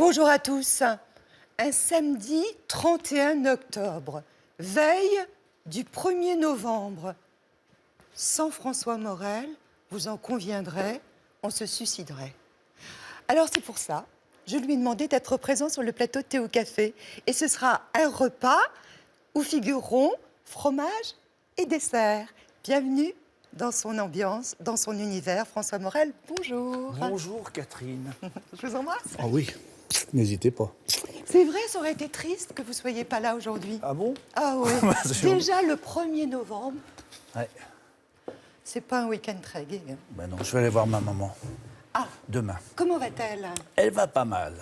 Bonjour à tous. Un samedi 31 octobre, veille du 1er novembre. Sans François Morel, vous en conviendrez, on se suiciderait. Alors c'est pour ça, je lui ai demandé d'être présent sur le plateau de Thé au Café. Et ce sera un repas où figureront fromage et dessert. Bienvenue dans son ambiance, dans son univers. François Morel, bonjour. Bonjour Catherine. Je vous embrasse. Ah oui, n'hésitez pas. C'est vrai, ça aurait été triste que vous ne soyez pas là aujourd'hui. Ah bon? Ah oui. Déjà le 1er novembre, Ouais. c'est pas un week-end très gai. Hein. Ben non, je vais aller voir ma maman. Ah, Demain. comment va-t-elle? Elle va pas mal.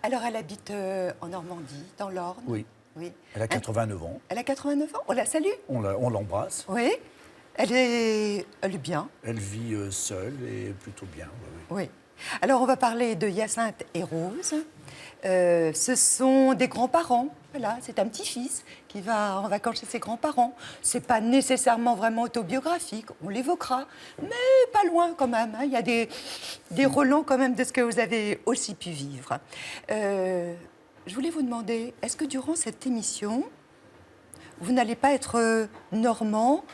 Alors elle habite en Normandie, dans l'Orne. Oui. Oui. Elle a 89 ans. Elle a 89 ans, on la salue. On l'embrasse. Oui. Elle est bien. Elle vit seule et plutôt bien. Oui. Oui. Alors, on va parler de Hyacinthe et Rose. Ce sont des grands-parents. Voilà, c'est un petit-fils qui va en vacances chez ses grands-parents. C'est pas nécessairement vraiment autobiographique, on l'évoquera, mais pas loin quand même. Hein. Il y a des relents quand même de ce que vous avez aussi pu vivre. Je voulais vous demander, est-ce que durant cette émission, vous n'allez pas être normand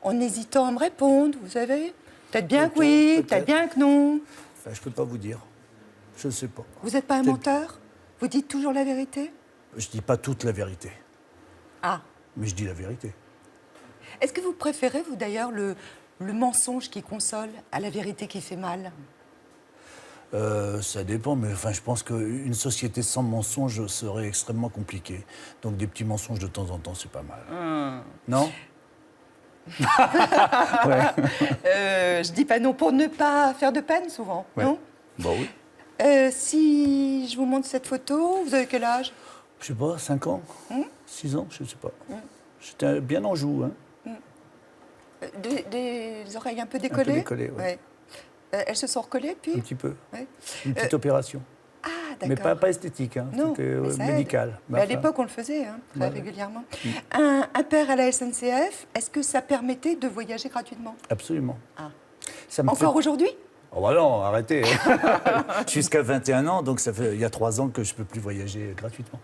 en hésitant à me répondre, vous savez? Peut-être bien que oui, peut-être bien que non. Enfin, je peux pas vous dire. Je ne sais pas. Vous n'êtes pas un menteur? Vous dites toujours la vérité? Je dis pas toute la vérité, Ah. mais je dis la vérité. Est-ce que vous préférez, vous d'ailleurs, le mensonge qui console à la vérité qui fait mal? Ça dépend, mais enfin, je pense qu'une société sans mensonge serait extrêmement compliquée. Donc des petits mensonges de temps en temps, c'est pas mal. Non? Ouais. Je dis pas non pour ne pas faire de peine, souvent, Ouais. non? Bon, oui. Si je vous montre cette photo, vous avez quel âge? Je sais pas, 5 ans 6 ans, je sais pas. J'étais bien en joue, hein. Des oreilles un peu décollées? Un peu décollées, oui. Ouais. Elles se sont recollées, puis? Un petit peu. Ouais. Une petite opération. Ah, Mais d'accord. pas esthétique, hein. Non, C'était mais ça aide. médical. Mais à l'époque, on le faisait très Ouais. régulièrement. Un père à la SNCF, est-ce que ça permettait de voyager gratuitement? Absolument. Ah. Ça me Encore fait... aujourd'hui? Oh bah non, arrêtez. Jusqu'à 21 ans, donc ça fait il y a 3 ans que je ne peux plus voyager gratuitement.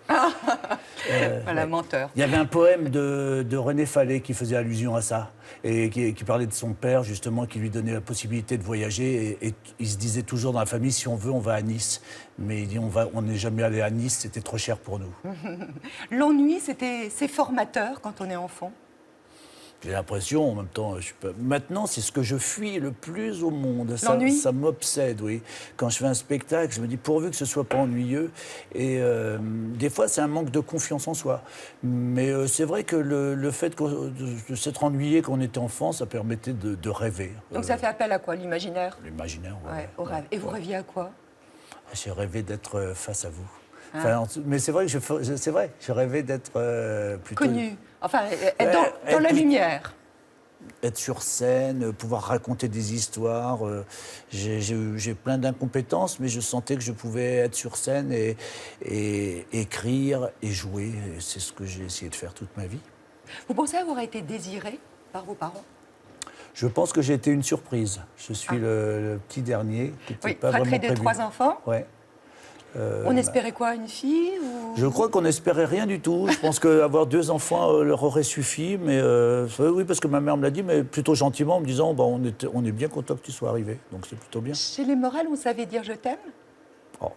Voilà, menteur. Il y avait un poème de René Fallet qui faisait allusion à ça, et qui parlait de son père, justement, qui lui donnait la possibilité de voyager. Et il se disait toujours dans la famille, si on veut, on va à Nice. Mais il dit, on n'est jamais allé à Nice, c'était trop cher pour nous. L'ennui, c'est formateur quand on est enfant. J'ai l'impression, en même temps, maintenant, c'est ce que je fuis le plus au monde. L'ennui ? Ça m'obsède, oui. Quand je fais un spectacle, je me dis, pourvu que ce soit pas ennuyeux. Et des fois, c'est un manque de confiance en soi. Mais c'est vrai que le fait de s'être ennuyé quand on était enfant, ça permettait de rêver. Donc ça fait appel à quoi? L'imaginaire? L'imaginaire, Ouais, au rêve. Et vous rêviez à quoi? J'ai rêvé d'être face à vous. Enfin, mais c'est vrai que je rêvais d'être plutôt... Connu. Enfin, être dans la lumière. Être sur scène, pouvoir raconter des histoires. J'ai plein d'incompétences, mais je sentais que je pouvais être sur scène et écrire et jouer. Et c'est ce que j'ai essayé de faire toute ma vie. Vous pensez avoir été désiré par vos parents? Je pense que j'ai été une surprise. Je suis le petit dernier, qui n'était pas fratrie vraiment de prévu. 3 enfants. Ouais. On espérait quoi, une fille ou... Je crois qu'on n'espérait rien du tout. Je pense qu'avoir 2 enfants leur aurait suffi. Mais oui, parce que ma mère me l'a dit, mais plutôt gentiment, en me disant on est bien content que tu sois arrivé. Donc c'est plutôt bien. Chez les Morel, on savait dire je t'aime? Oh.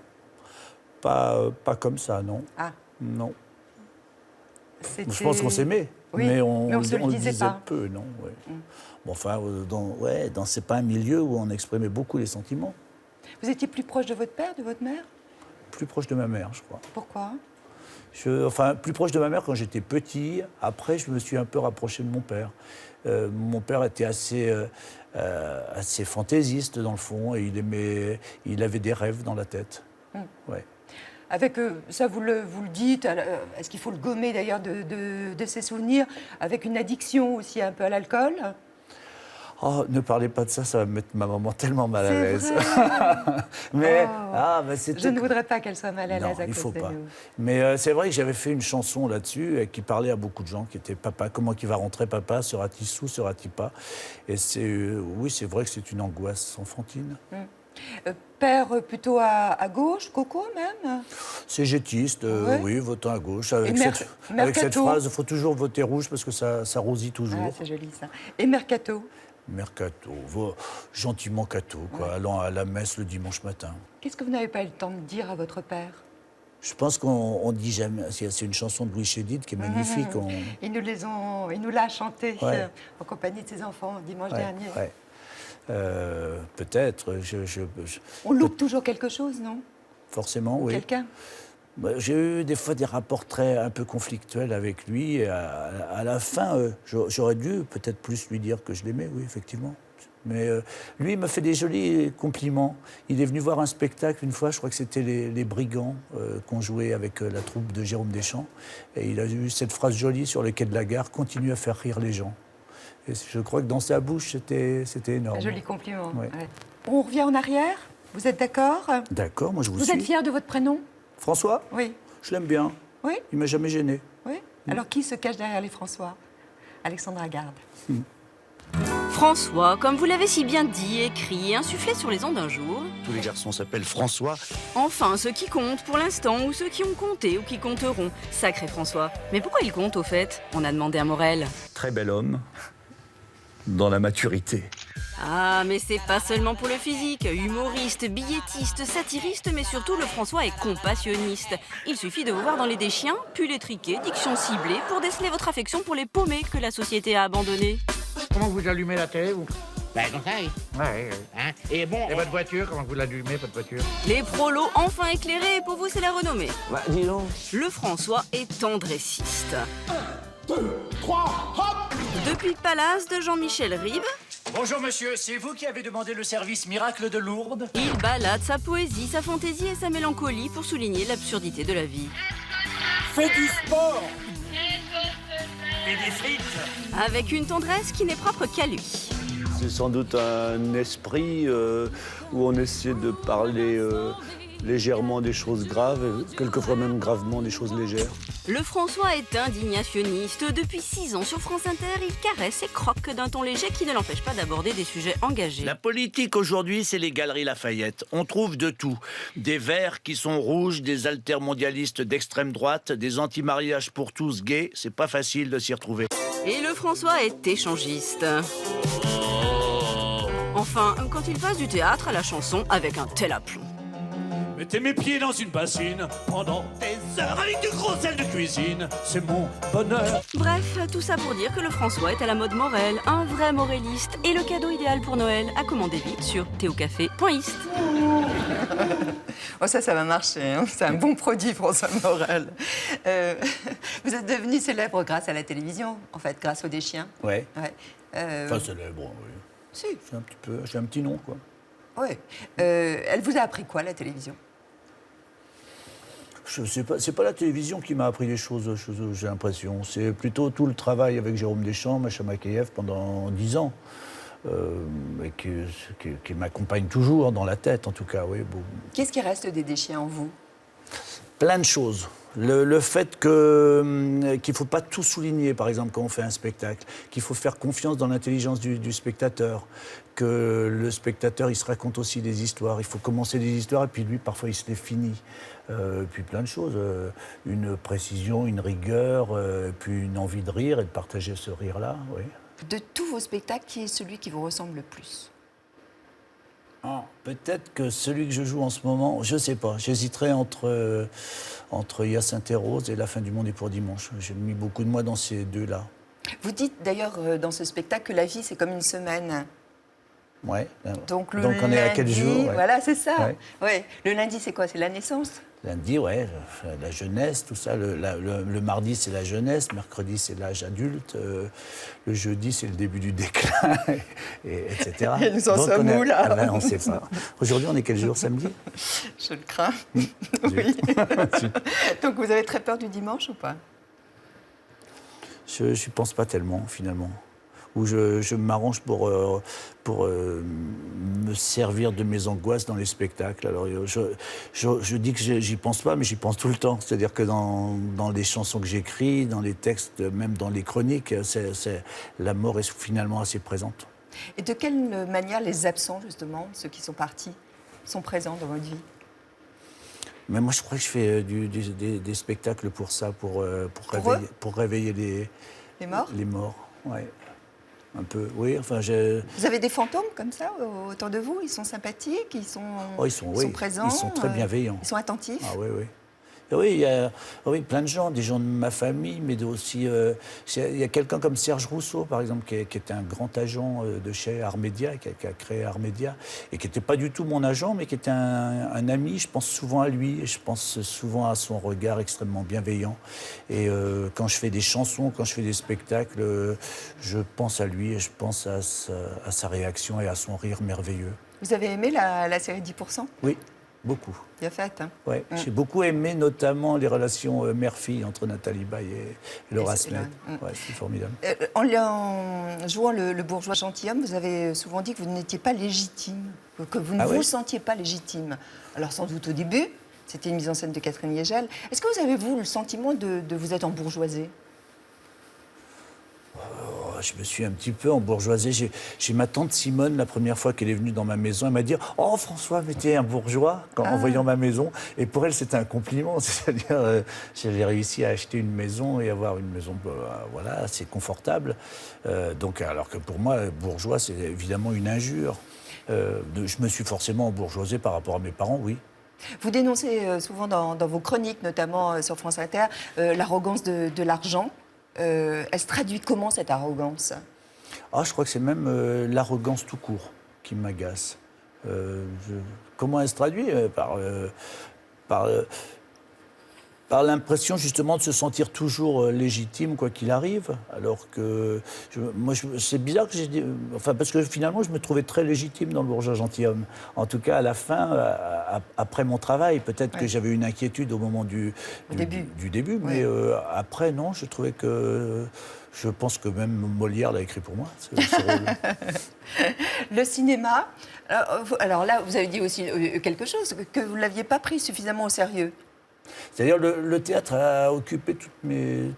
Pas comme ça, non. Ah. Non. C'était... Je pense qu'on s'aimait. Oui, mais on se le disait pas. peu, non. Ouais. Bon, enfin, c'est pas un milieu où on exprimait beaucoup les sentiments. Vous étiez plus proche de votre père, de votre mère? Plus proche de ma mère, je crois. Pourquoi? Plus proche de ma mère quand j'étais petit. Après, je me suis un peu rapproché de mon père. Mon père était assez fantaisiste, dans le fond, et il avait des rêves dans la tête. Ouais. Avec, ça, vous le dites, est-ce qu'il faut le gommer d'ailleurs de ses souvenirs, avec une addiction aussi un peu à l'alcool? Oh, ne parlez pas de ça, ça va me mettre ma maman tellement mal à l'aise. Mais c'est je ne voudrais pas qu'elle soit mal à l'aise à il cause faut de pas. nous. Mais c'est vrai que j'avais fait une chanson là-dessus qui parlait à beaucoup de gens, qui était papa, comment il va rentrer papa, sera-t-il sous, sera-t-il pas? Et oui, c'est vrai que c'est une angoisse enfantine. Père plutôt à gauche, Coco même. C'est gétiste, Ouais. oui, votant à gauche. Avec, Et cette, avec cette Mercato. phrase, il faut toujours voter rouge parce que ça rosit toujours. Ah, c'est joli ça. Et Mercato. Mercato, gentiment cato, quoi, allant à la messe le dimanche matin. Qu'est-ce que vous n'avez pas eu le temps de dire à votre père? Je pense qu'on dit jamais. C'est une chanson de Louis Chédid qui est magnifique. Il nous l'a chanté Ouais. en compagnie de ses enfants dimanche Ouais, dernier. ouais. Peut-être, On loupe toujours quelque chose, non? forcément, oui. Quelqu'un? Bah, j'ai eu des fois des rapports un peu conflictuels avec lui. Et à la fin, j'aurais dû peut-être plus lui dire que je l'aimais, oui, effectivement. Mais lui, il me fait des jolis compliments. Il est venu voir un spectacle une fois, je crois que c'était les Brigands qu'on jouait avec la troupe de Jérôme Deschamps. Et il a eu cette phrase jolie sur le quai de la gare, « Continue à faire rire les gens ». Et je crois que dans sa bouche, c'était énorme. Un joli compliment. Ouais. Ouais. On revient en arrière. Vous êtes d'accord? D'accord, moi je vous Vous suis. êtes fier de votre prénom? François, Oui. je l'aime bien. Oui? Il m'a jamais gêné. Oui. Alors qui se cache derrière les François? Alexandra Garde. François, comme vous l'avez si bien dit, écrit et insufflé sur les ondes un jour. Tous les garçons s'appellent François. Enfin, ceux qui comptent pour l'instant ou ceux qui ont compté ou qui compteront. Sacré François. Mais pourquoi il compte au fait? On a demandé à Morel. Très bel homme. Dans la maturité. Ah, mais c'est pas seulement pour le physique. Humoriste, billetiste, satiriste, mais surtout le François est compassionniste. Il suffit de vous voir dans les Deschiens, pull étriqué, diction ciblée, pour déceler votre affection pour les paumés que la société a abandonnés. Comment vous allumez la télé, vous? Ben, comme ça, oui. Ouais. Hein? Et bon, Et votre voiture, comment vous l'allumez, votre voiture? Les prolos enfin éclairés, pour vous c'est la renommée. bah, dis donc. Le François est tendressiste. 1, 2, 3, hop! Depuis Palace de Jean-Michel Ribes, Bonjour monsieur, c'est vous qui avez demandé le service miracle de Lourdes? il balade sa poésie, sa fantaisie et sa mélancolie pour souligner l'absurdité de la vie. Fais du sport et des frites. Avec une tendresse qui n'est propre qu'à lui. C'est sans doute un esprit où on essaie de parler légèrement des choses graves, et quelquefois même gravement des choses légères. Le François est indignationniste. Depuis 6 ans sur France Inter, il caresse et croque d'un ton léger qui ne l'empêche pas d'aborder des sujets engagés. La politique aujourd'hui, c'est les galeries Lafayette. On trouve de tout. Des verts qui sont rouges, des altermondialistes d'extrême droite, des anti-mariages pour tous gays. C'est pas facile de s'y retrouver. Et le François est échangiste. Enfin, quand il passe du théâtre à la chanson avec un tel aplomb. Mettez mes pieds dans une bassine pendant des heures avec du gros sel de cuisine. C'est mon bonheur. Bref, tout ça pour dire que le François est à la mode Morel, un vrai moréliste, et le cadeau idéal pour Noël à commander vite sur théocafé.ist. Oh, ça va marcher. Hein. C'est un bon produit, François Morel. Vous êtes devenu célèbre grâce à la télévision, en fait, grâce aux Deschiens. Ouais, Ouais. enfin célèbre, oui. Si. J'ai un petit nom, quoi. Ouais. Elle vous a appris quoi, la télévision? C'est pas la télévision qui m'a appris les choses, j'ai l'impression. C'est plutôt tout le travail avec Jérôme Deschamps, Macha Makayev pendant 10 ans. Et qui m'accompagne toujours dans la tête, en tout cas. Oui, bon. Qu'est-ce qui reste des Deschiens en vous? Plein de choses. Le fait qu'il ne faut pas tout souligner, par exemple, quand on fait un spectacle, qu'il faut faire confiance dans l'intelligence du spectateur, que le spectateur, il se raconte aussi des histoires. Il faut commencer des histoires et puis lui, parfois, il se les finit. Puis plein de choses. Une précision, une rigueur, puis une envie de rire et de partager ce rire-là, oui. De tous vos spectacles, qui est celui qui vous ressemble le plus? Peut-être que celui que je joue en ce moment, je ne sais pas. J'hésiterais entre Hyacinthe et Rose et La fin du monde est pour dimanche. J'ai mis beaucoup de moi dans ces deux-là. Vous dites d'ailleurs dans ce spectacle que la vie, c'est comme une semaine. Ouais. Donc on est à quel jour? Ouais. Voilà, c'est ça. Ouais. Ouais. Le lundi, c'est quoi? C'est la naissance? Lundi, ouais, la jeunesse, tout ça. Le mardi, c'est la jeunesse. Mercredi, c'est l'âge adulte. Le jeudi, c'est le début du déclin, etc. Et nous en sommes où, là? Ah ben, on ne sait pas. Aujourd'hui, on est quel jour? Samedi? Je le crains. Oui. Donc vous avez très peur du dimanche ou pas? Je ne pense pas tellement, finalement. Où je m'arrange pour me servir de mes angoisses dans les spectacles. Alors, je dis que j'y pense pas, mais j'y pense tout le temps. C'est-à-dire que dans les chansons que j'écris, dans les textes, même dans les chroniques, la mort est finalement assez présente. Et de quelle manière les absents, justement, ceux qui sont partis, sont présents dans votre vie? Mais moi, je crois que je fais des spectacles pour ça, pour réveiller Les morts? les morts. Ouais. Un peu, oui. Enfin, Vous avez des fantômes comme ça autour de vous? Ils sont sympathiques, ils sont présents, ils sont très bienveillants. ils sont attentifs. Ah oui, oui. Et oui, oui, plein de gens, des gens de ma famille, mais aussi, il y a quelqu'un comme Serge Rousseau, par exemple, qui était un grand agent de chez Armédia, qui a créé Armédia, et qui n'était pas du tout mon agent, mais qui était un ami. Je pense souvent à lui, et je pense souvent à son regard extrêmement bienveillant. Et quand je fais des chansons, quand je fais des spectacles, je pense à lui, et je pense à sa réaction et à son rire merveilleux. Vous avez aimé la série 10%? Oui, beaucoup. Bien faite. Hein. Ouais, j'ai beaucoup aimé notamment les relations mère-fille entre Nathalie Baye et Laura Smet. Ouais, c'est formidable. En jouant le bourgeois gentilhomme, vous avez souvent dit que vous n'étiez pas légitime, que vous ne vous sentiez pas légitime. Alors sans doute au début, c'était une mise en scène de Catherine Liégel. Est-ce que vous avez, vous, le sentiment de vous être embourgeoisé? Je me suis un petit peu embourgeoisé. J'ai ma tante Simone, la première fois qu'elle est venue dans ma maison, elle m'a dit « Oh François, mais t'es un bourgeois » en voyant ma maison. Et pour elle, c'était un compliment. C'est-à-dire, j'avais réussi à acheter une maison et avoir une maison voilà, assez confortable. Donc, alors que pour moi, bourgeois, c'est évidemment une injure. Je me suis forcément embourgeoisé par rapport à mes parents, oui. Vous dénoncez souvent dans vos chroniques, notamment sur France Inter, l'arrogance de l'argent. Elle se traduit comment, cette arrogance? Je crois que c'est même l'arrogance tout court qui m'agace. Comment elle se traduit? Par l'impression justement de se sentir toujours légitime quoi qu'il arrive, alors que c'est bizarre que j'ai dit, parce que finalement je me trouvais très légitime dans le bourgeois gentilhomme. En tout cas à la fin, après mon travail, peut-être que j'avais une inquiétude au moment du début, mais après non, je trouvais que je pense que même Molière l'a écrit pour moi. Ce rôle. Le cinéma. Alors là, vous avez dit aussi quelque chose que vous ne l'aviez pas pris suffisamment au sérieux. C'est-à-dire le théâtre a occupé toutes mes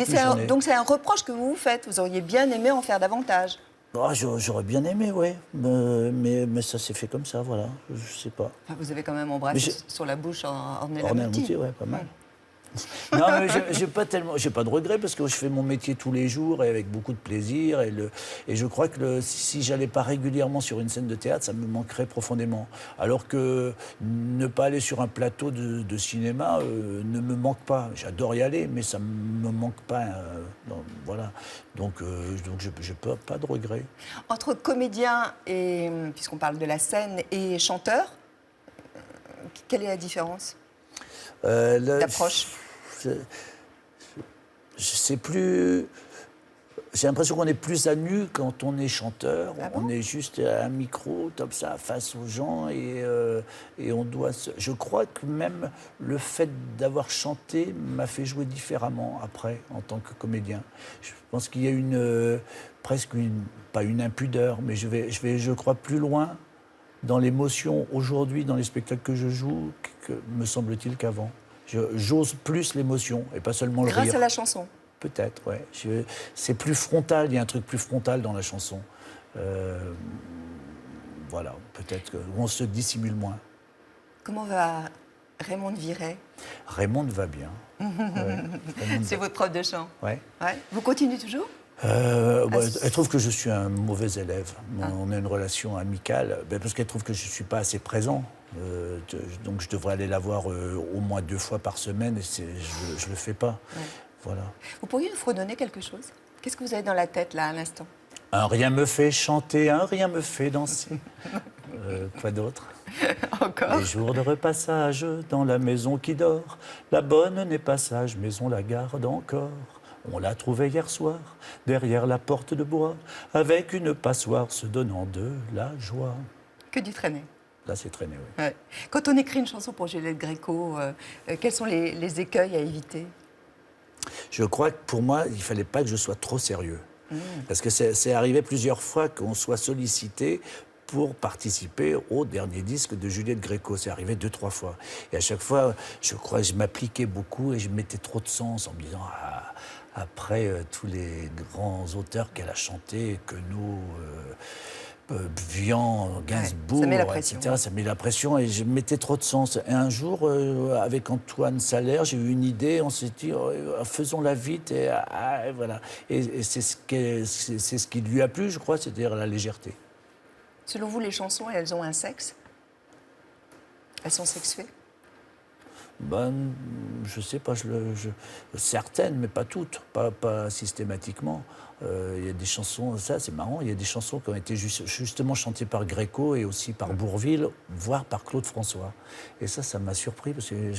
journées. Donc c'est un reproche que vous vous faites. Vous auriez bien aimé en faire davantage. J'aurais bien aimé, oui. Mais ça s'est fait comme ça, voilà. Je sais pas. Vous avez quand même embrassé sur la bouche Ornella Muti. Oui, pas mal. Non, mais j'ai pas de regrets parce que je fais mon métier tous les jours et avec beaucoup de plaisir. Et je crois que si j'allais pas régulièrement sur une scène de théâtre, ça me manquerait profondément. Alors que ne pas aller sur un plateau de cinéma ne me manque pas. J'adore y aller, mais ça me manque pas. Voilà. Donc je n'ai pas de regrets. Entre comédien et, puisqu'on parle de la scène, et chanteur, quelle est la différence d'approche? C'est plus. J'ai l'impression qu'on est plus à nu quand on est chanteur. Ah bon? On est juste à un micro, comme ça, face aux gens, et on doit. Je crois que même le fait d'avoir chanté m'a fait jouer différemment après, en tant que comédien. Je pense qu'il y a presque pas une impudeur, mais je crois, plus loin dans l'émotion aujourd'hui, dans les spectacles que je joue, me semble-t-il, qu'avant. J'ose plus l'émotion et pas seulement le rire. Grâce à la chanson? Peut-être, oui. C'est plus frontal, il y a un truc plus frontal dans la chanson. Voilà, peut-être où on se dissimule moins. Comment va Raymond Viret? Raymond va bien. C'est votre prof de chant? Oui. Ouais. Vous continuez toujours? Elle trouve que je suis un mauvais élève. On a une relation amicale, parce qu'elle trouve que je ne suis pas assez présent. Donc je devrais aller la voir au moins 2 fois par semaine et je ne le fais pas. Ouais. Voilà. Vous pourriez nous fredonner quelque chose? Qu'est-ce que vous avez dans la tête là à l'instant? Un rien me fait chanter, un rien me fait danser. Quoi d'autre? Encore? Les jours de repassage dans la maison qui dort, la bonne n'est pas sage, mais on la garde encore. On l'a trouvée hier soir, derrière la porte de bois, avec une passoire se donnant de la joie. Que du traîner. Là, c'est traîné, oui. Ouais. Quand on écrit une chanson pour Juliette Gréco, quels sont les écueils à éviter? Je crois que pour moi, il ne fallait pas que je sois trop sérieux. Parce que c'est arrivé plusieurs fois qu'on soit sollicité pour participer au dernier disque de Juliette Gréco. C'est arrivé 2-3 fois. Et à chaque fois, je crois que je m'appliquais beaucoup et je mettais trop de sens en me disant après tous les grands auteurs qu'elle a chantés, Vian, Gainsbourg, ça met la pression. etc. Ça met la pression et je mettais trop de sens. Et un jour, avec Antoine Salaire, j'ai eu une idée, on s'est dit, faisons-la vite, et voilà. Et c'est ce qui lui a plu, je crois, c'est-à-dire la légèreté. Selon vous, les chansons, elles ont un sexe? Elles sont sexuées? Ben, je sais pas, certaines, mais pas toutes, pas systématiquement. Il y a des chansons, ça c'est marrant, il y a des chansons qui ont été justement chantées par Gréco et aussi par Bourvil, voire par Claude François. Et ça m'a surpris parce que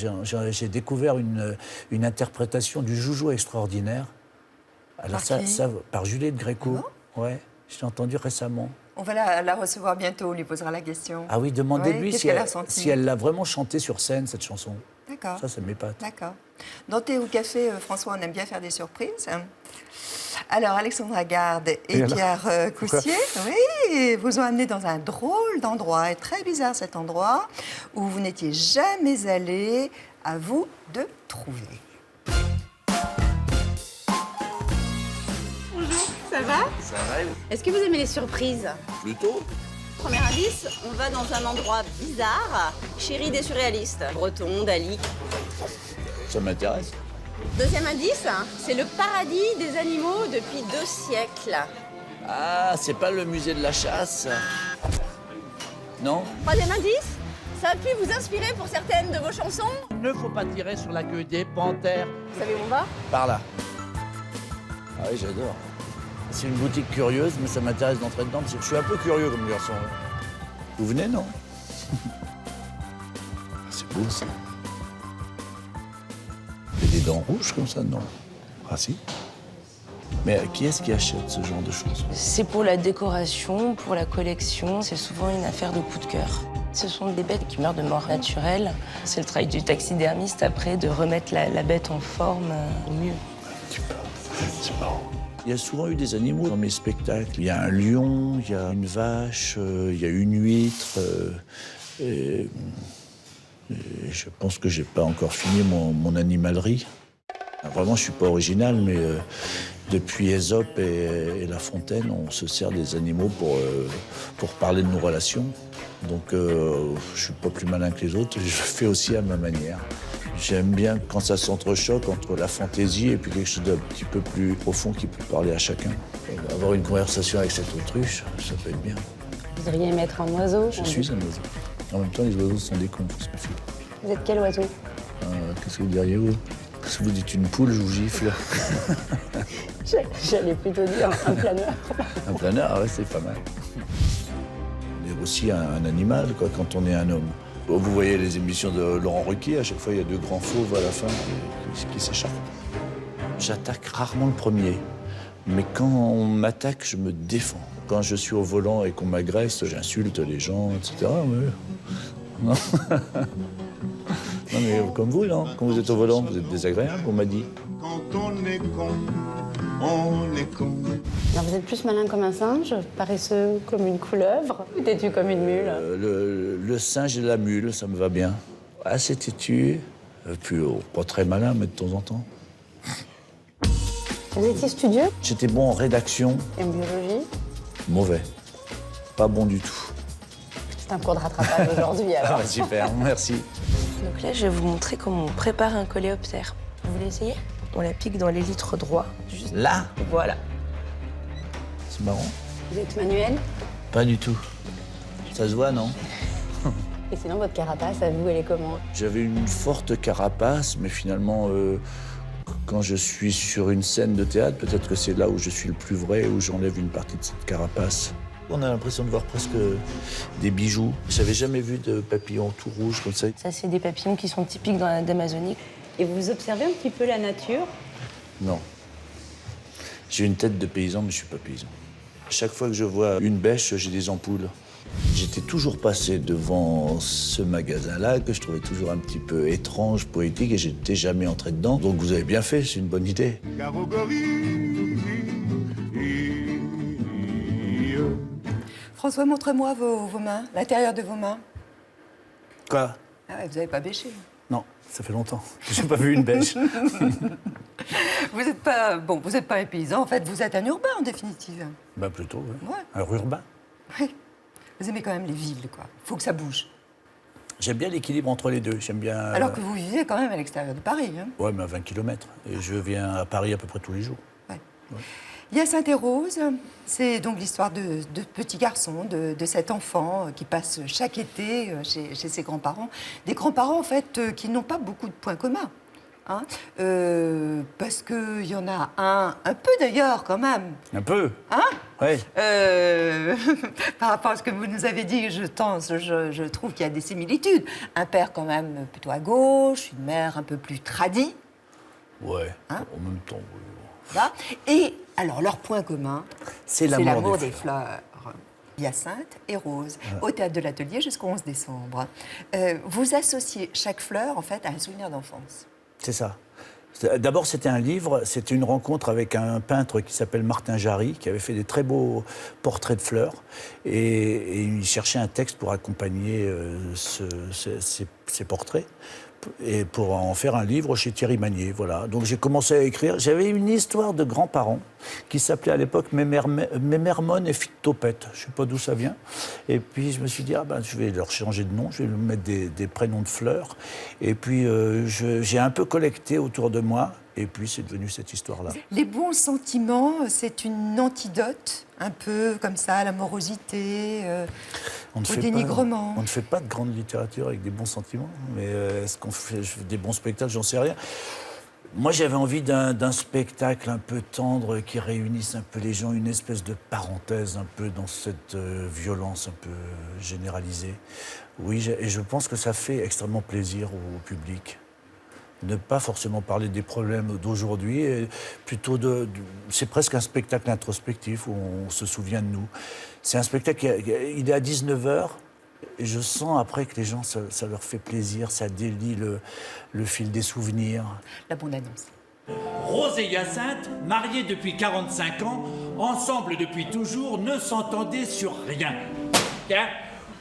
j'ai découvert une interprétation du Joujou extraordinaire. Alors par Juliette Gréco. Ouais, je l'ai entendu récemment. On va la recevoir bientôt, on lui posera la question. Ah oui, demandez-lui Qu'est-ce si qu'elle a ressenti? si elle l'a vraiment chantée sur scène, cette chanson. D'accord. Ça m'épate. D'accord. Dans Thé ou Café, François, on aime bien faire des surprises. Alors, Alexandra Garde et Pierre Coussier, oui, vous ont amené dans un drôle d'endroit, et très bizarre cet endroit, où vous n'étiez jamais allé. À vous de trouver. Bonjour, ça va? Ça va, Est-ce que vous aimez les surprises? plutôt. Premier indice, on va dans un endroit bizarre, chéri des surréalistes. Breton, Dali. Ça m'intéresse. Deuxième indice, c'est le paradis des animaux depuis 2 siècles. Ah, c'est pas le musée de la chasse? Non? Troisième indice, ça a pu vous inspirer pour certaines de vos chansons. Il ne faut pas tirer sur la queue des panthères. Vous savez où on va? Par là. Ah oui, j'adore. C'est une boutique curieuse, mais ça m'intéresse d'entrer dedans parce que je suis un peu curieux comme garçon. Vous venez, non? C'est beau, ça. Il y a des dents rouges comme ça, non? Ah si. Mais qui est-ce qui achète ce genre de choses? C'est pour la décoration, pour la collection. C'est souvent une affaire de coup de cœur. Ce sont des bêtes qui meurent de mort naturelle. C'est le travail du taxidermiste après de remettre la bête en forme au mieux. C'est marrant. Il y a souvent eu des animaux dans mes spectacles. Il y a un lion, il y a une vache, il y a une huître. Et je pense que j'ai pas encore fini mon animalerie. Vraiment, je suis pas original, mais depuis Ésope et La Fontaine, on se sert des animaux pour parler de nos relations. Donc, je suis pas plus malin que les autres. Je fais aussi à ma manière. J'aime bien quand ça s'entrechoque entre la fantaisie et puis quelque chose d'un petit peu plus profond qui peut parler à chacun. Avoir une conversation avec cette autruche, ça peut être bien. Vous devriez mettre un oiseau. Je suis un oiseau. En même temps, les oiseaux sont des cons, faut se méfier. Vous êtes quel oiseau? Qu'est-ce que vous diriez, vous? Si vous dites une poule, je vous gifle. J'allais plutôt dire un planeur. Un planeur, ouais, c'est pas mal. On est aussi un animal, quoi, quand on est un homme. Vous voyez les émissions de Laurent Ruquier, à chaque fois, il y a 2 grands fauves à la fin qui s'échappent. J'attaque rarement le premier, mais quand on m'attaque, je me défends. Quand je suis au volant et qu'on m'agresse, j'insulte les gens, etc. Mais... Non. Non, mais comme vous, non? Quand vous êtes au volant, vous êtes désagréable, on m'a dit. Quand on est con, on est con. Alors vous êtes plus malin comme un singe, paresseux comme une couleuvre, ou têtu comme une mule? Le singe et la mule, ça me va bien. Assez têtu, puis pas très malin, mais de temps en temps. Vous étiez studieux? J'étais bon en rédaction, Et en biologie? mauvais. Pas bon du tout. C'est un cours de rattrapage aujourd'hui alors. Ah, super, merci. Donc là, je vais vous montrer comment on prépare un coléoptère. Vous voulez essayer? On la pique dans l'élytre droit. Juste Là, voilà. c'est marrant. Vous êtes manuel? Pas du tout. Ça se voit, non? Et sinon, votre carapace, à vous, elle est comment? J'avais une forte carapace, mais finalement, quand je suis sur une scène de théâtre, peut-être que c'est là où je suis le plus vrai, où j'enlève une partie de cette carapace. On a l'impression de voir presque des bijoux. J'avais jamais vu de papillons tout rouges comme ça. Ça, c'est des papillons qui sont typiques d'Amazonie. Et vous observez un petit peu la nature? Non. J'ai une tête de paysan, mais je suis pas paysan. Chaque fois que je vois une bêche, j'ai des ampoules. J'étais toujours passé devant ce magasin-là, que je trouvais toujours un petit peu étrange, poétique, et j'étais jamais entré dedans. Donc vous avez bien fait, c'est une bonne idée. François, montrez-moi vos mains, l'intérieur de vos mains. Quoi? Ah ouais, vous n'avez pas bêché. Non, ça fait longtemps. J'ai pas vu une bêche. Vous n'êtes pas, bon, vous n'êtes pas un paysan, en fait, vous êtes un urbain en définitive. Ben plutôt, ouais. Ouais. Un urbain. Oui. Vous aimez quand même les villes, quoi. Il faut que ça bouge. J'aime bien l'équilibre entre les deux. J'aime bien. Alors que vous vivez quand même à l'extérieur de Paris. Hein. Ouais, mais à 20 km. Et je viens à Paris à peu près tous les jours. Ouais. Hyacinthe et Rose, c'est donc l'histoire de petits garçons, de cet enfant qui passe chaque été chez ses grands-parents. Des grands-parents, en fait, qui n'ont pas beaucoup de points communs. Hein, parce qu'il y en a un peu d'ailleurs, quand même. Un peu. Hein? Ouais. Par rapport à ce que vous nous avez dit, je trouve qu'il y a des similitudes. Un père quand même plutôt à gauche, une mère un peu plus tradie. Ouais, Hein? en même temps, oui. Voilà. Et alors, leur point commun, C'est c'est l'amour l'amour des des fleurs. Hyacinthe et Rose, au Théâtre de l'Atelier jusqu'au 11 décembre. Vous associez chaque fleur, en fait, à un souvenir d'enfance. C'est ça. D'abord, c'était un livre, c'était une rencontre avec un peintre qui s'appelle Martin Jarry, qui avait fait des très beaux portraits de fleurs. Et il cherchait un texte pour accompagner ces portraits, et pour en faire un livre chez Thierry Magnier. Voilà. Donc j'ai commencé à écrire. J'avais une histoire de grands-parents qui s'appelait à l'époque Mémermone et Phytopète. Je ne sais pas d'où ça vient. Et puis je me suis dit, je vais leur changer de nom, je vais leur mettre des prénoms de fleurs. Et puis j'ai un peu collecté autour de moi. Et puis c'est devenu cette histoire-là. Les bons sentiments, c'est une antidote, un peu comme ça, à la morosité, au dénigrement. On ne fait pas de grande littérature avec des bons sentiments. Mais est-ce qu'on fait des bons spectacles? J'en sais rien. Moi, j'avais envie d'un spectacle un peu tendre qui réunisse un peu les gens, une espèce de parenthèse un peu dans cette violence un peu généralisée. Oui, et je pense que ça fait extrêmement plaisir au public. Ne pas forcément parler des problèmes d'aujourd'hui, plutôt c'est presque un spectacle introspectif où on se souvient de nous. C'est un spectacle, il est à 19h, et je sens après que les gens, ça leur fait plaisir, ça délie le fil des souvenirs. La bande-annonce. Rose et Hyacinthe, mariés depuis 45 ans, ensemble depuis toujours, ne s'entendaient sur rien. Tiens,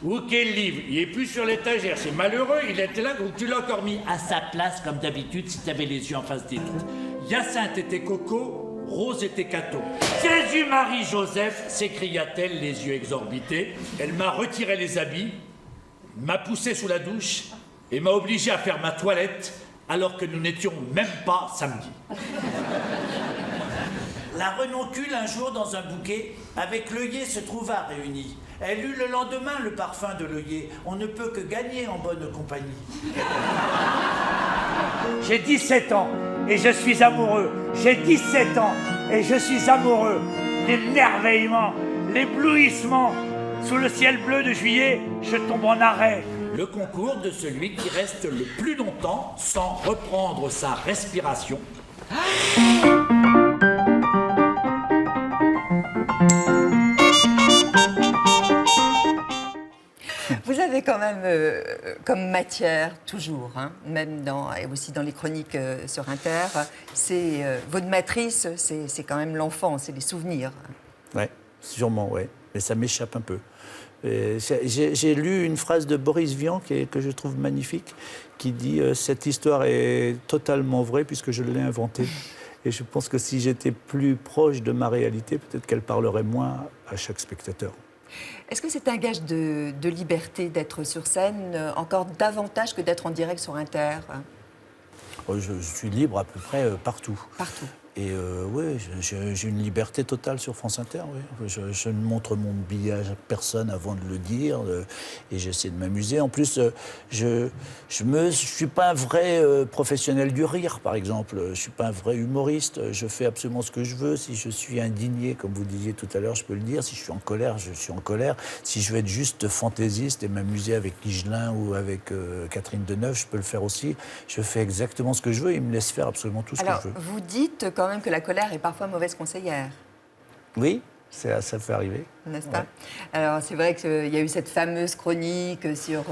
où qu'est le livre? Il est plus sur l'étagère, c'est malheureux, il était là, donc tu l'as encore mis à sa place comme d'habitude si t'avais les yeux en face des vitres. Hyacinthe était Coco, Rose était Cato. Jésus-Marie Joseph, s'écria-t-elle, les yeux exorbités. Elle m'a retiré les habits, m'a poussé sous la douche et m'a obligé à faire ma toilette alors que nous n'étions même pas samedi. La renoncule un jour dans un bouquet, avec l'œillet se trouva réunie. Elle eut le lendemain le parfum de l'œillet. On ne peut que gagner en bonne compagnie. J'ai 17 ans et je suis amoureux. J'ai 17 ans et je suis amoureux. L'émerveillement, l'éblouissement. Sous le ciel bleu de juillet, je tombe en arrêt. Le concours de celui qui reste le plus longtemps sans reprendre sa respiration. Vous avez quand même comme matière, toujours, hein, même et aussi dans les chroniques sur Inter, votre matrice, c'est quand même l'enfant, c'est les souvenirs. Oui, sûrement, oui. Mais ça m'échappe un peu. J'ai lu une phrase de Boris Vian que je trouve magnifique, qui dit « Cette histoire est totalement vraie puisque je l'ai inventée ». Et je pense que si j'étais plus proche de ma réalité, peut-être qu'elle parlerait moins à chaque spectateur. Est-ce que c'est un gage de liberté d'être sur scène, encore davantage que d'être en direct sur Inter? Je suis libre à peu près partout. Partout. Et oui, j'ai une liberté totale sur France Inter. Oui. Je ne montre mon billet à personne avant de le dire, et j'essaie de m'amuser. En plus, je suis pas un vrai professionnel du rire, par exemple. Je suis pas un vrai humoriste. Je fais absolument ce que je veux. Si je suis indigné, comme vous disiez tout à l'heure, je peux le dire. Si je suis en colère, je suis en colère. Si je veux être juste fantaisiste et m'amuser avec Higelin ou avec Catherine Deneuve, je peux le faire aussi. Je fais exactement ce que je veux. Et il me laisse faire absolument tout ce que je veux. Vous dites quand même que la colère est parfois mauvaise conseillère. Oui, ça fait arriver. N'est-ce pas? Alors, c'est vrai qu'il y a eu cette fameuse chronique sur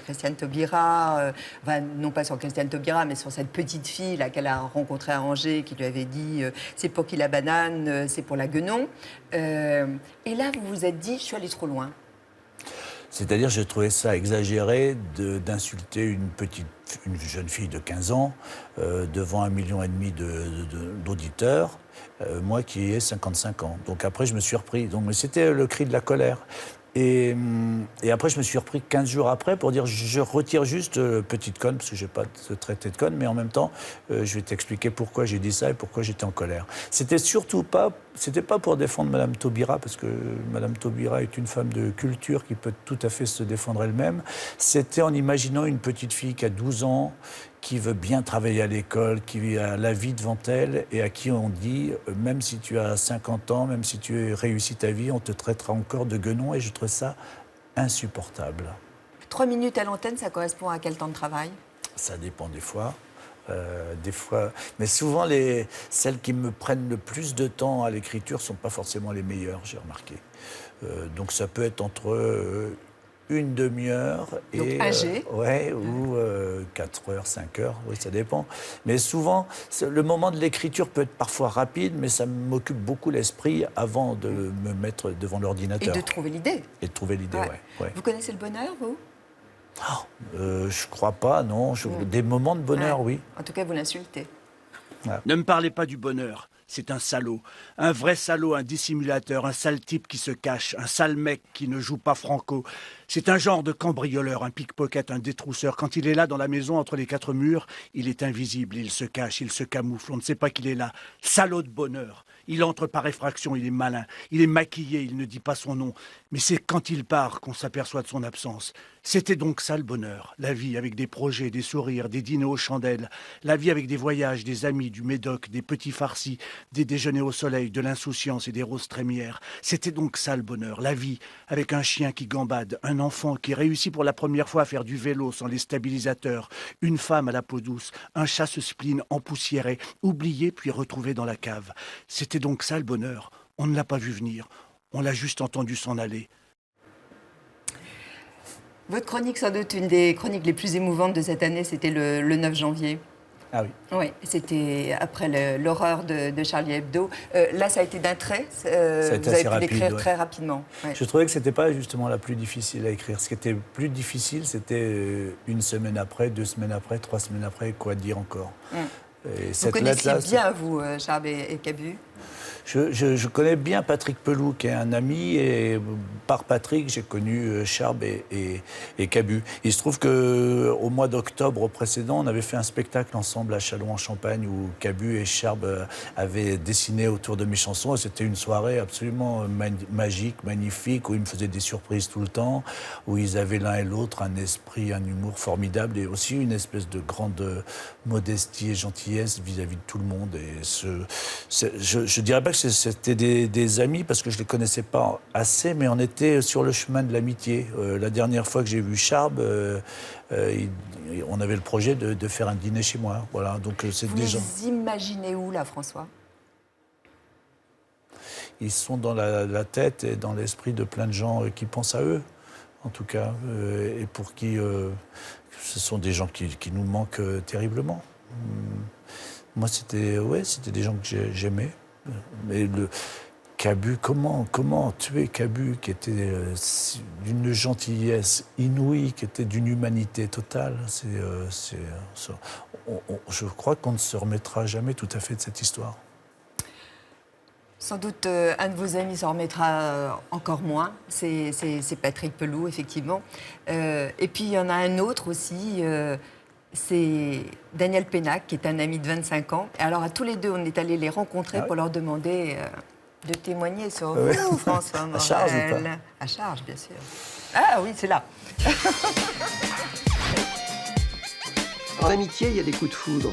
Christiane Taubira, enfin, non pas sur Christiane Taubira, mais sur cette petite fille là, qu'elle a rencontrée à Angers, qui lui avait dit c'est pour qui la banane, c'est pour la guenon. Et là, vous vous êtes dit, je suis allée trop loin. C'est-à-dire, je trouvais ça exagéré d'insulter une jeune fille de 15 ans devant 1,5 million d'auditeurs, moi qui ai 55 ans. Donc après, je me suis repris. Mais c'était le cri de la colère. Et après, je me suis repris 15 jours après pour dire je retire juste petite conne, parce que je n'ai pas de traité de conne, mais en même temps, je vais t'expliquer pourquoi j'ai dit ça et pourquoi j'étais en colère. C'était pas pour défendre Madame Taubira, parce que Madame Taubira est une femme de culture qui peut tout à fait se défendre elle-même. C'était en imaginant une petite fille qui a 12 ans, qui veut bien travailler à l'école, qui a la vie devant elle et à qui on dit, même si tu as 50 ans, même si tu as réussi ta vie, on te traitera encore de guenon, et je trouve ça insupportable. 3 minutes à l'antenne, ça correspond à quel temps de travail? Ça dépend des fois. Mais souvent, celles qui me prennent le plus de temps à l'écriture ne sont pas forcément les meilleures, j'ai remarqué. Donc ça peut être entre une demi-heure et ou 4 heures, 5 heures, oui, ça dépend. Mais souvent, le moment de l'écriture peut être parfois rapide, mais ça m'occupe beaucoup l'esprit avant de me mettre devant l'ordinateur. Et de trouver l'idée. Et de trouver l'idée, ouais. Vous connaissez le bonheur, vous? Je crois pas, non. Des moments de bonheur, oui. En tout cas, vous l'insultez. Ne me parlez pas du bonheur. C'est un salaud. Un vrai salaud, un dissimulateur, un sale type qui se cache, un sale mec qui ne joue pas franco. C'est un genre de cambrioleur, un pickpocket, un détrousseur. Quand il est là dans la maison, entre les 4 murs, il est invisible, il se cache, il se camoufle. On ne sait pas qu'il est là. Salaud de bonheur. Il entre par effraction, il est malin. Il est maquillé, il ne dit pas son nom. Mais c'est quand il part qu'on s'aperçoit de son absence. C'était donc ça le bonheur. La vie avec des projets, des sourires, des dîners aux chandelles. La vie avec des voyages, des amis, du médoc, des petits farcis, des déjeuners au soleil, de l'insouciance et des roses trémières. C'était donc ça le bonheur. La vie avec un chien qui gambade, un enfant qui réussit pour la première fois à faire du vélo sans les stabilisateurs, une femme à la peau douce, un chasse-spleen empoussiéré, oublié puis retrouvé dans la cave. C'était donc ça le bonheur. On ne l'a pas vu venir. On l'a juste entendu s'en aller. Votre chronique, sans doute une des chroniques les plus émouvantes de cette année, c'était le 9 janvier. Ah oui. Oui, c'était après l'horreur de Charlie Hebdo. Là, ça a été d'un trait. Vous avez pu l'écrire très rapidement. Ouais. Je trouvais que ce n'était pas justement la plus difficile à écrire. Ce qui était plus difficile, c'était 1 semaine après, 2 semaines après, 3 semaines après, quoi dire encore. Et vous connaissiez bien, vous, Charles et Cabu? Je connais bien Patrick Pelloux, qui est un ami, et par Patrick, j'ai connu Charb et Cabu. Il se trouve qu'au mois d'octobre précédent, on avait fait un spectacle ensemble à Châlons-en-Champagne où Cabu et Charb avaient dessiné autour de mes chansons. C'était une soirée absolument magique, magnifique, où ils me faisaient des surprises tout le temps, où ils avaient l'un et l'autre un esprit, un humour formidable et aussi une espèce de grande modestie et gentillesse vis-à-vis de tout le monde. Et je dirais pas que c'était des amis parce que je ne les connaissais pas assez, mais on était sur le chemin de l'amitié. La dernière fois que j'ai vu Charb, on avait le projet de faire un dîner chez moi. Voilà, donc c'est des gens. Vous imaginez où, là, François? Ils sont dans la tête et dans l'esprit de plein de gens qui pensent à eux, en tout cas, et pour qui ce sont des gens qui nous manquent terriblement. Moi, c'était des gens que j'aimais. Mais Cabu, comment tuer Cabu, qui était d'une gentillesse inouïe, qui était d'une humanité totale, je crois qu'on ne se remettra jamais tout à fait de cette histoire. Sans doute, un de vos amis s'en remettra encore moins. C'est Patrick Pelloux, effectivement. Et puis, il y en a un autre aussi... c'est Daniel Pénac, qui est un ami de 25 ans. Et alors, à tous les deux, on est allés les rencontrer pour leur demander de témoigner sur vous, François Morel. À charge ou pas? À charge, bien sûr. Ah oui, c'est là. En amitié, il y a des coups de foudre.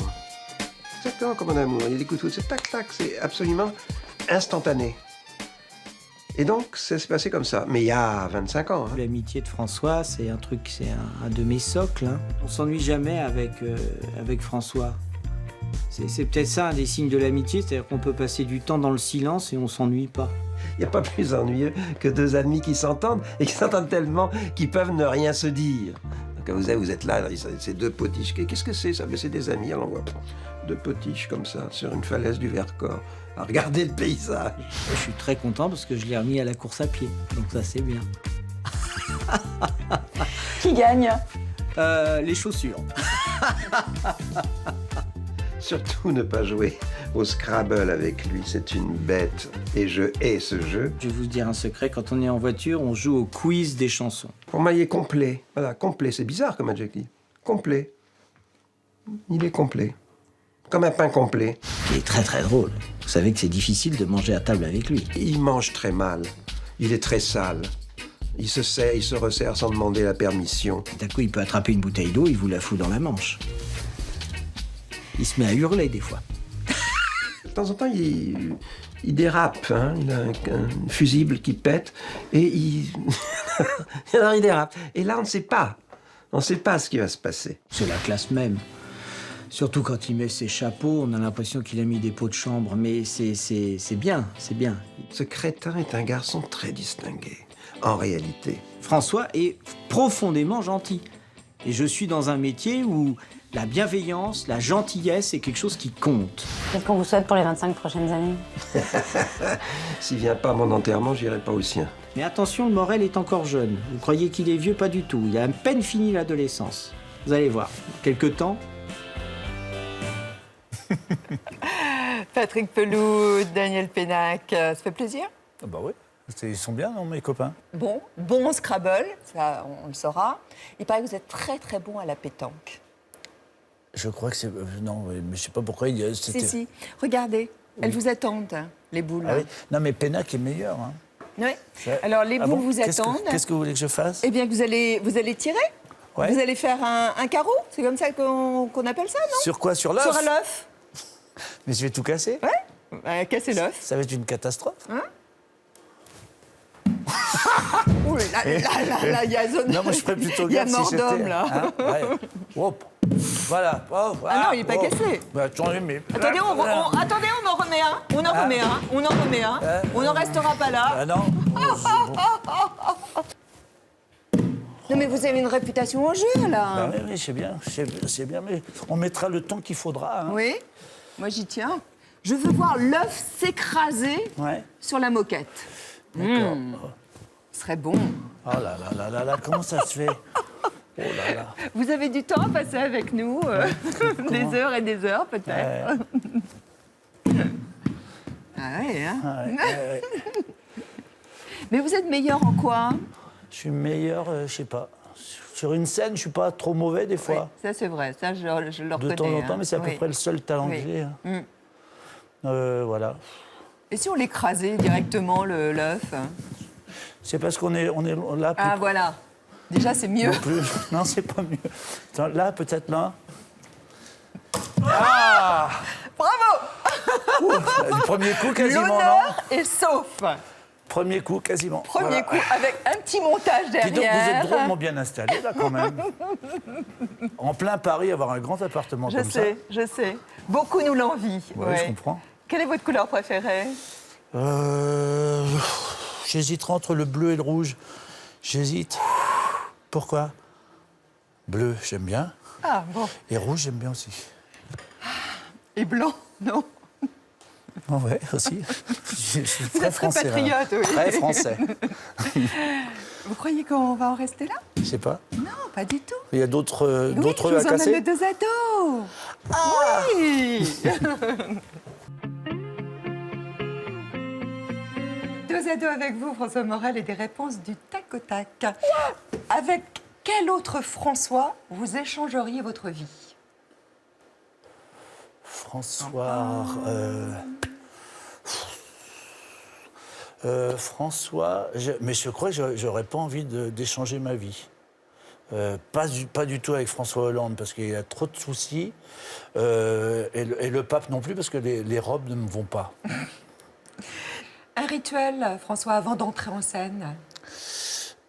Exactement comme en amour. Il y a des coups de foudre. C'est tac-tac, c'est absolument instantané. Et donc, ça s'est passé comme ça. Mais il y a 25 ans. Hein. L'amitié de François, c'est un truc, c'est un de mes socles. Hein. On s'ennuie jamais avec François. C'est peut-être ça, un des signes de l'amitié, c'est-à-dire qu'on peut passer du temps dans le silence et on s'ennuie pas. Il n'y a pas plus ennuyeux que deux amis qui s'entendent et qui s'entendent tellement qu'ils peuvent ne rien se dire. Donc vous êtes là, ces deux potiches. Qu'est-ce que c'est ça? C'est des amis, alors on voit deux potiches comme ça, sur une falaise du Vercors, à regarder le paysage. Je suis très content parce que je l'ai remis à la course à pied, donc ça c'est bien. Qui gagne? Les chaussures. Surtout ne pas jouer au Scrabble avec lui, c'est une bête. Et je hais ce jeu. Je vais vous dire un secret, quand on est en voiture, on joue au quiz des chansons. Pour moi, il est complet. Voilà, complet, c'est bizarre comme adjectif. Complet. Il est complet. Comme un pain complet. Il est très très drôle. Vous savez que c'est difficile de manger à table avec lui. Il mange très mal. Il est très sale. Il se resserre sans demander la permission. D'un coup, il peut attraper une bouteille d'eau, il vous la fout dans la manche. Il se met à hurler des fois. De temps en temps, il dérape. Hein. Il a un fusible qui pète. Et il... Alors, il dérape. Et là, on ne sait pas. On ne sait pas ce qui va se passer. C'est la classe même. Surtout quand il met ses chapeaux, on a l'impression qu'il a mis des pots de chambre. Mais c'est bien, c'est bien. Ce crétin est un garçon très distingué, en réalité. François est profondément gentil. Et je suis dans un métier où la bienveillance, la gentillesse est quelque chose qui compte. Qu'est-ce qu'on vous souhaite pour les 25 prochaines années? S'il vient pas à mon enterrement, j'irai pas au sien. Mais attention, le Morel est encore jeune. Vous croyez qu'il est vieux? Pas du tout. Il a à peine fini l'adolescence. Vous allez voir. Quelque temps. Patrick Peloux, Daniel Pénac, ça fait plaisir? Ah bah oui, ils sont bien, non, mes copains? Bon Scrabble, ça on le saura. Il paraît que vous êtes très très bon à la pétanque. Je crois que c'est... non, mais je sais pas pourquoi il y a... Si, regardez, elles vous attendent, les boules. Ah oui. Non, mais Pénac est meilleur. Hein. Oui. Alors les boules vous attendent. Qu'est-ce que vous voulez que je fasse? Eh bien, vous allez tirer. Ouais. Vous allez faire un carreau, c'est comme ça qu'on appelle ça, non? Sur quoi? Sur l'œuf? Sur l'œuf. Mais je vais tout casser? Ouais, casser l'œuf. Ça va être une catastrophe. Hein? Ouh là, il y a zone... Non, moi je ferais plutôt Il y a gaffe mort si d'homme, j'étais... là. Hein, ouais. Hop. Voilà. Oh, Ah non, il n'est pas cassé. Bah, attendez, mais... Attendez, on en remet un. On en remet un. On n'en restera pas là. Ah non. Non, mais vous avez une réputation au jeu, là. Bah, oui, c'est bien, mais on mettra le temps qu'il faudra. Hein. Oui, moi j'y tiens. Je veux voir l'œuf s'écraser sur la moquette. D'accord. Ce serait bon. Oh là, comment ça se fait? Oh là là. Vous avez du temps à passer avec nous, des heures et des heures peut-être. Ah ouais, hein. Ouais. Mais vous êtes meilleur en quoi? Je suis meilleur, je sais pas. Sur une scène, je suis pas trop mauvais des fois. Oui, ça c'est vrai, ça je le reconnais. De temps en temps, mais c'est à peu près le seul talent que j'ai. Voilà. Et si on l'écrasait directement, l'œuf? C'est parce qu'on est là. Ah voilà. Déjà c'est mieux. Non, c'est pas mieux. Attends, là, peut-être là. Ah! Bravo! Du premier coup, quasiment, non? L'honneur est sauf. Premier coup, quasiment. Premier coup, avec un petit montage derrière. Dis donc, vous êtes drôlement bien installés, là, quand même. En plein Paris, avoir un grand appartement comme ça. Je sais. Beaucoup nous l'envient. Ouais, je comprends. Quelle est votre couleur préférée? J'hésiterai entre le bleu et le rouge. J'hésite. Pourquoi? Bleu, j'aime bien. Ah, bon. Et rouge, j'aime bien aussi. Et blanc, non? Oh ouais, aussi. Je suis Vous êtes très patriote, oui. Très français. Vous croyez qu'on va en rester là? Je sais pas. Non, pas du tout. Il y a d'autres Oui, je à vous casser? emmène les deux ados. Oui. Deux ados avec vous, François Morel, et des réponses du tac au tac. Avec quel autre François vous échangeriez votre vie? François... François... Mais je crois que j'aurais pas envie d'échanger ma vie. Pas du tout avec François Hollande, parce qu'il y a trop de soucis. Et le pape non plus, parce que les robes ne me vont pas. Un rituel, François, avant d'entrer en scène?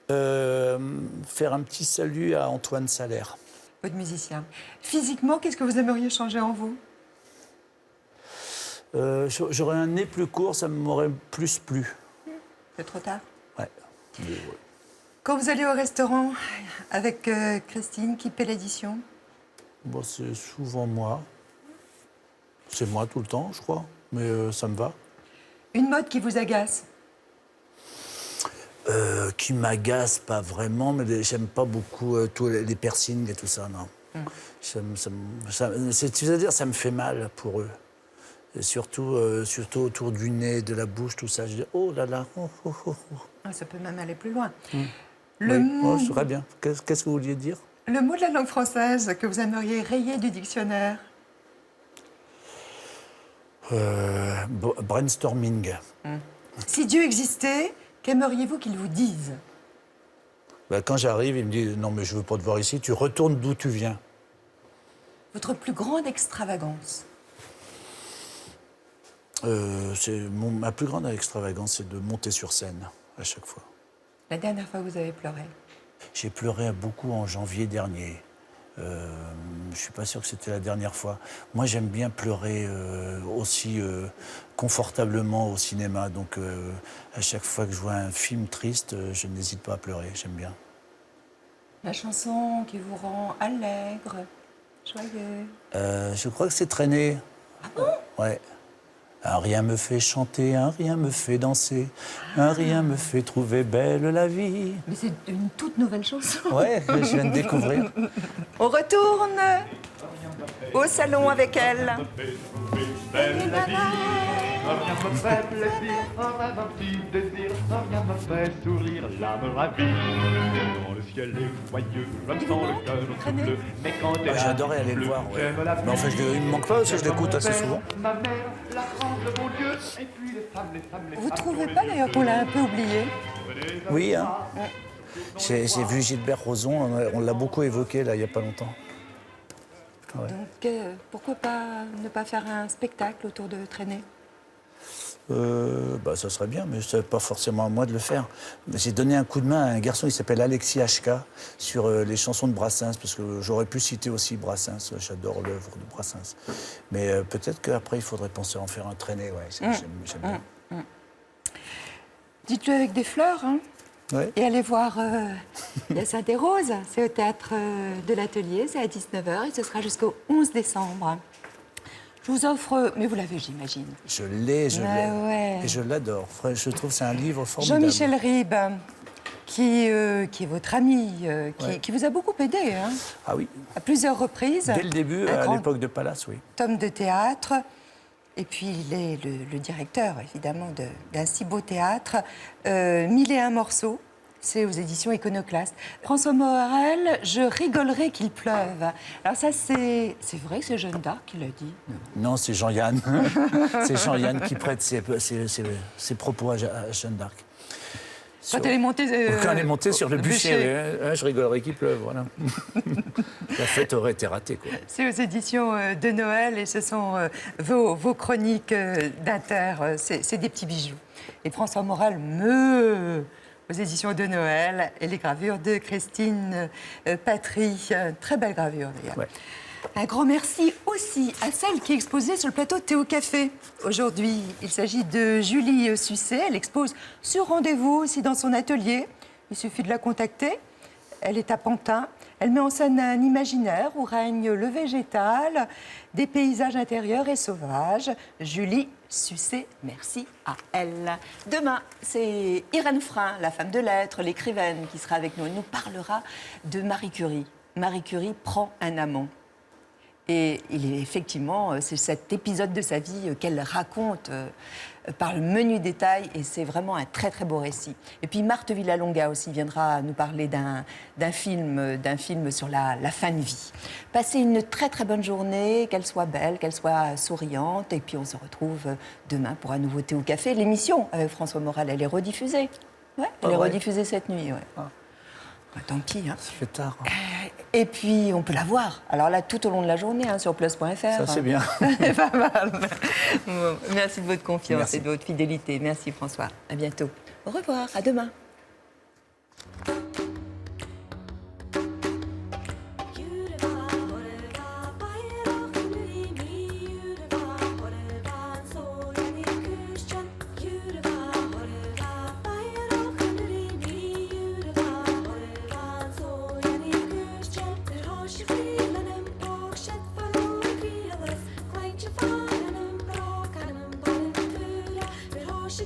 Faire un petit salut à Antoine Salaire. Votre musicien. Physiquement, qu'est-ce que vous aimeriez changer en vous? J'aurais un nez plus court, ça m'aurait plus plu. C'est trop tard? Ouais. Quand vous allez au restaurant avec Christine, qui paie l'addition? Bon, c'est souvent moi. C'est moi tout le temps, je crois. Mais ça me va. Une mode qui vous agace? Qui m'agace pas vraiment, mais j'aime pas beaucoup tous les piercings et tout ça, non. C'est-à-dire, ça me fait mal pour eux. Et surtout autour du nez, de la bouche, tout ça. Je dis, oh là là, oh, oh, oh, oh. Ah, ça peut même aller plus loin. Le mot... Oh, très bien. Qu'est-ce que vous vouliez dire? Le mot de la langue française que vous aimeriez rayer du dictionnaire? Brainstorming. Si Dieu existait, qu'aimeriez-vous qu'il vous dise? Quand j'arrive, il me dit, non mais je veux pas te voir ici, tu retournes d'où tu viens. Votre plus grande extravagance? Ma plus grande extravagance, c'est de monter sur scène à chaque fois. La dernière fois que vous avez pleuré? J'ai pleuré beaucoup en janvier dernier. Je ne suis pas sûr que c'était la dernière fois. Moi, j'aime bien pleurer aussi confortablement au cinéma. Donc, à chaque fois que je vois un film triste, je n'hésite pas à pleurer. J'aime bien. La chanson qui vous rend allègre, joyeux? Je crois que c'est Traîné. Ah bon? Ouais. Un rien me fait chanter, un rien me fait danser, un rien me fait trouver belle la vie. Mais c'est une toute nouvelle chanson. Ouais, je viens de découvrir. On retourne au salon avec elle. Rien me fait plaisir, un petit désir, rien me fait sourire, l'âme ravie. Quand le ciel est joyeux, je me sens le cœur tout bleu. Mais quand j'adorais aller le voir, ouais. Mais enfin, il me manque pas, parce que je l'écoute assez souvent. Ma mère, la France de mon Dieu, et puis les femmes, Vous trouvez pas d'ailleurs qu'on l'a un peu oublié? Oui, hein. J'ai vu Gilbert Rozon, on l'a beaucoup évoqué là, il n'y a pas longtemps. Ouais. Donc, pourquoi pas ne pas faire un spectacle autour de Traîné? Ça serait bien, mais ce n'est pas forcément à moi de le faire. J'ai donné un coup de main à un garçon qui s'appelle Alexis HK sur les chansons de Brassens, parce que j'aurais pu citer aussi Brassens, j'adore l'œuvre de Brassens. Mais peut-être qu'après, il faudrait penser à en faire un Traîné, ouais, j'aime bien. Dites-le avec des fleurs, hein. Ouais. Et allez voir Hyacinthe et Rose, c'est au théâtre de l'Atelier, c'est à 19h et ce sera jusqu'au 11 décembre. Je vous offre, mais vous l'avez, j'imagine. Je l'ai. Ouais. Et je l'adore. Je trouve que c'est un livre formidable. Jean-Michel Ribes, qui est votre ami, qui vous a beaucoup aidé. Hein, ah oui. À plusieurs reprises. Dès le début, à l'époque de Palace, oui. Tome de théâtre. Et puis, il est le directeur, évidemment, d'un si beau théâtre. 1001 morceaux. C'est aux éditions Iconoclaste. François Morel, je rigolerais qu'il pleuve. Alors ça, c'est vrai que c'est Jeanne d'Arc qui l'a dit? Non, c'est Jean-Yann. C'est Jean-Yann qui prête ses propos à Jeanne d'Arc. Quand elle est montée... Quand elle est montée sur le bûcher, je rigolerais qu'il pleuve, voilà. La fête aurait été ratée, quoi. C'est aux éditions de Noël et ce sont vos chroniques d'Inter. C'est des petits bijoux. Et François Morel aux éditions de Noël, et les gravures de Christine Patry. Très belle gravure, d'ailleurs. Ouais. Un grand merci aussi à celle qui est exposée sur le plateau de Théo Café. Aujourd'hui, il s'agit de Julie Sucet. Elle expose sur rendez-vous aussi dans son atelier. Il suffit de la contacter. Elle est à Pantin. Elle met en scène un imaginaire où règne le végétal, des paysages intérieurs et sauvages. Julie Sucet, merci à elle. Demain, c'est Irène Frein, la femme de lettres, l'écrivaine, qui sera avec nous. Elle nous parlera de Marie Curie. Marie Curie prend un amant. Et effectivement, c'est cet épisode de sa vie qu'elle raconte par le menu détail, et c'est vraiment un très très beau récit. Et puis Marthe Villalonga aussi viendra nous parler d'un film sur la fin de vie. Passez une très très bonne journée, qu'elle soit belle, qu'elle soit souriante, et puis on se retrouve demain pour un nouveau Thé au Café. L'émission avec François Morel, elle est rediffusée. Ouais, elle est rediffusée cette nuit, ouais. Ah. Tant pis. Hein. Ça fait tard. Et puis, on peut la voir. Alors là, tout au long de la journée, sur plus.fr. Ça, c'est bien. Pas mal. Bon, merci de votre confiance et de votre fidélité. Merci, François. À bientôt. Au revoir. À demain. She